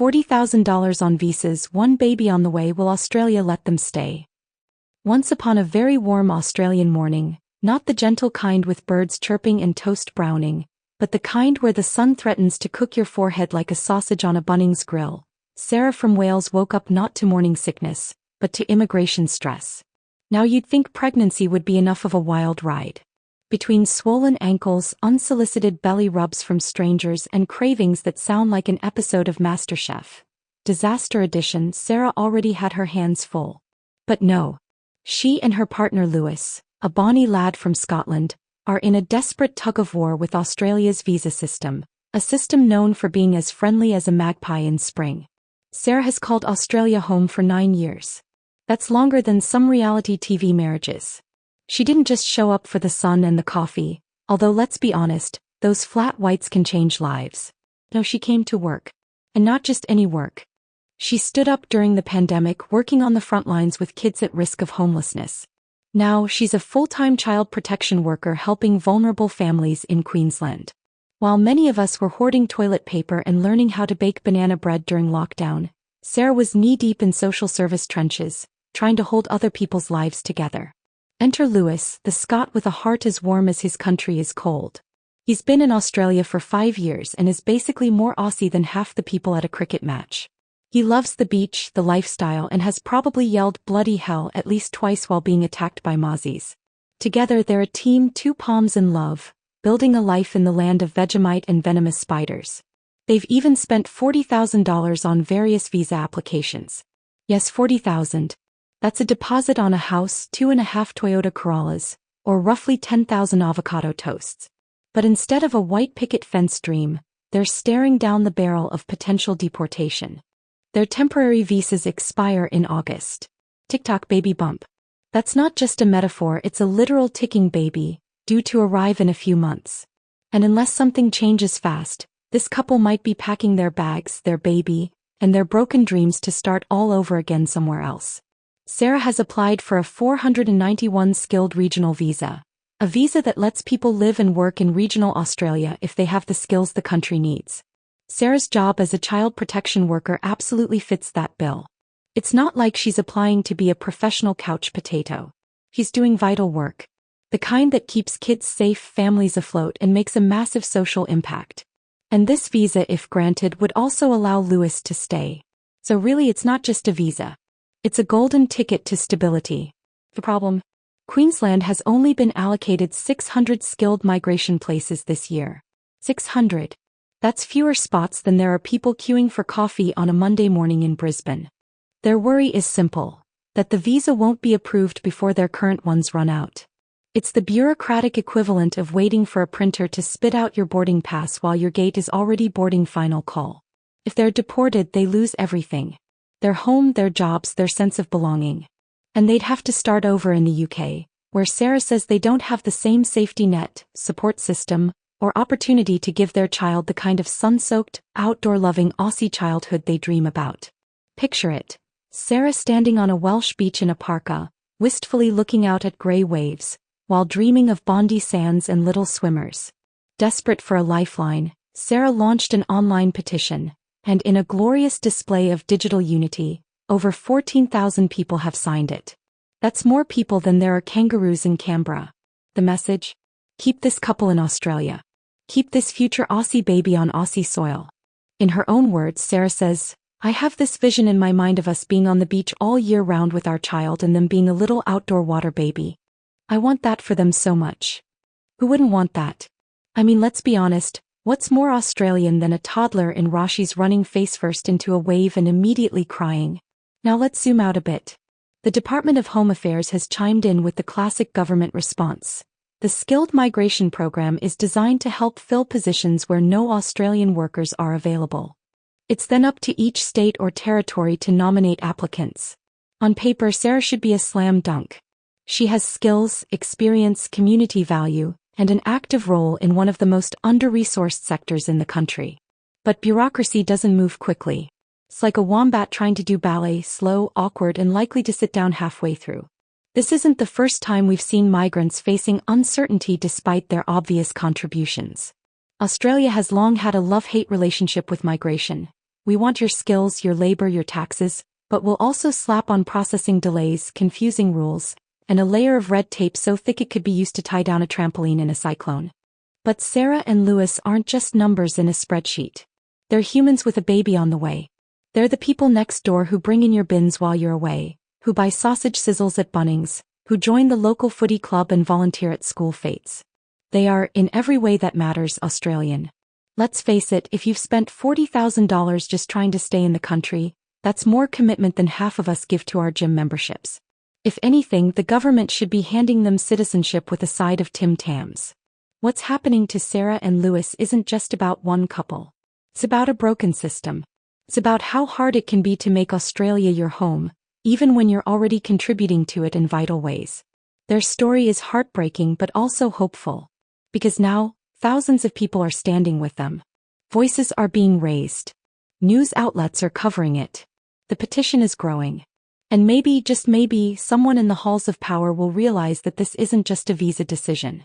$40,000 on visas, one baby on the way. Will Australia let them stay? Once upon a very warm Australian morning, not the gentle kind with birds chirping and toast browning, but the kind where the sun threatens to cook your forehead like a sausage on a Bunnings grill, Sarah from Wales woke up not to morning sickness, but to immigration stress. Now you'd think pregnancy would be enough of a wild ride. Between swollen ankles, unsolicited belly rubs from strangers, and cravings that sound like an episode of MasterChef, Disaster Edition, Sarah already had her hands full. But no. She and her partner Lewis, a bonny lad from Scotland, are in a desperate tug-of-war with Australia's visa system, a system known for being as friendly as a magpie in spring. Sarah has called Australia home for 9 years. That's longer than some reality TV marriages. She didn't just show up for the sun and the coffee, although let's be honest, those flat whites can change lives. No, she came to work. And not just any work. She stood up during the pandemic, working on the front lines with kids at risk of homelessness. Now she's a full-time child protection worker helping vulnerable families in Queensland. While many of us were hoarding toilet paper and learning how to bake banana bread during lockdown, Sarah was knee-deep in social service trenches, trying to hold other people's lives together. Enter Lewis, the Scot with a heart as warm as his country is cold. He's been in Australia for 5 years and is basically more Aussie than half the people at a cricket match. He loves the beach, the lifestyle, and has probably yelled bloody hell at least twice while being attacked by mozzies. Together they're a team, two palms in love, building a life in the land of Vegemite and venomous spiders. They've even spent $40,000 on various visa applications. Yes, $40,000. That's a deposit on a house, 2.5 Toyota Corollas, or roughly 10,000 avocado toasts. But instead of a white picket fence dream, they're staring down the barrel of potential deportation. Their temporary visas expire in August. TikTok baby bump. That's not just a metaphor, it's a literal ticking baby, due to arrive in a few months. And unless something changes fast, this couple might be packing their bags, their baby, and their broken dreams to start all over again somewhere else. Sarah has applied for a 491 skilled regional visa, a visa that lets people live and work in regional Australia if they have the skills the country needs. Sarah's job as a child protection worker absolutely fits that bill. It's not like she's applying to be a professional couch potato. She's doing vital work. The kind that keeps kids safe, families afloat, and makes a massive social impact. And this visa, if granted, would also allow Lewis to stay. So really it's not just a visa. It's a golden ticket to stability. The problem? Queensland has only been allocated 600 skilled migration places this year. 600. That's fewer spots than there are people queuing for coffee on a Monday morning in Brisbane. Their worry is simple, that the visa won't be approved before their current ones run out. It's the bureaucratic equivalent of waiting for a printer to spit out your boarding pass while your gate is already boarding. Final call. If they're deported, they lose everything. Their home, their jobs, their sense of belonging. And they'd have to start over in the UK, where Sarah says they don't have the same safety net, support system, or opportunity to give their child the kind of sun-soaked, outdoor-loving Aussie childhood they dream about. Picture it. Sarah standing on a Welsh beach in a parka, wistfully looking out at grey waves, while dreaming of Bondi sands and little swimmers. Desperate for a lifeline, Sarah launched an online petition, and in a glorious display of digital unity, over 14,000 people have signed it. That's more people than there are kangaroos in Canberra. The message? Keep this couple in Australia. Keep this future Aussie baby on Aussie soil. In her own words, Sarah says, I have this vision in my mind of us being on the beach all year round with our child and them being a little outdoor water baby. I want that for them so much. Who wouldn't want that? I mean, let's be honest, what's more Australian than a toddler in Rashi's running face first into a wave and immediately crying? Now let's zoom out a bit. The Department of Home Affairs has chimed in with the classic government response. The skilled migration program is designed to help fill positions where no Australian workers are available. It's then up to each state or territory to nominate applicants. On paper, Sarah should be a slam dunk. She has skills, experience, community value, and an active role in one of the most under-resourced sectors in the country. But bureaucracy doesn't move quickly. It's like a wombat trying to do ballet, slow, awkward, and likely to sit down halfway through. This isn't the first time we've seen migrants facing uncertainty despite their obvious contributions. Australia has long had a love-hate relationship with migration. We want your skills, your labor, your taxes, but we'll also slap on processing delays, confusing rules, and a layer of red tape so thick it could be used to tie down a trampoline in a cyclone. But Sarah and Louis aren't just numbers in a spreadsheet. They're humans with a baby on the way. They're the people next door who bring in your bins while you're away, who buy sausage sizzles at Bunnings, who join the local footy club and volunteer at school fetes. They are, in every way that matters, Australian. Let's face it, if you've spent $40,000 just trying to stay in the country, that's more commitment than half of us give to our gym memberships. If anything, the government should be handing them citizenship with a side of Tim Tams. What's happening to Sarah and Louis isn't just about one couple. It's about a broken system. It's about how hard it can be to make Australia your home, even when you're already contributing to it in vital ways. Their story is heartbreaking but also hopeful. Because now, thousands of people are standing with them. Voices are being raised. News outlets are covering it. The petition is growing. And maybe, just maybe, someone in the halls of power will realize that this isn't just a visa decision.